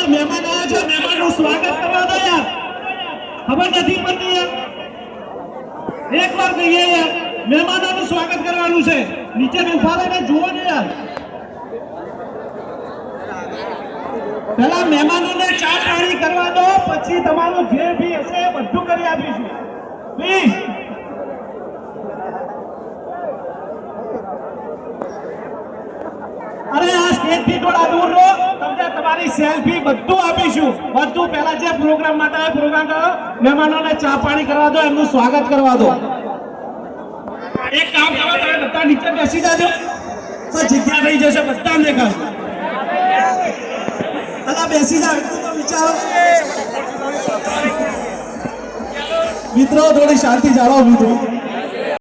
યાર મહેમાન આવ્યા છે, મહેમાનનું સ્વાગત કરવા દો યાર. ખબર નથી પડતી યાર. એકવાર કહીએ યાર, મહેમાનોનું સ્વાગત કરવાનું છે. નીચે ઉભા રહીને જુઓ ને યાર. પહેલા મહેમાનોને ચા પાણી કરવા દો, પછી તમારું જે બી હશે બધું કરી આપીશું. પ્લીઝ. અરે આ સ્ટેજ થી થોડા દૂર રહો, તમને તમારી સેલ્ફી બધું આપીશું. બધું પહેલા જે પ્રોગ્રામ માટે પ્રોગ્રામ કરો, મહેમાનોને ચા પાણી કરવા દો, એમનું સ્વાગત કરવા દો. એક કામ કરો, તમે બધા નીચે બેસી જાજો, તો જગ્યા થઈ જશે, બધા દેખાશે. અલા બેસી જાવ, એટલું તો વિચારો. મિત્રો થોડી શાંતિ જાળવો મિત્રો.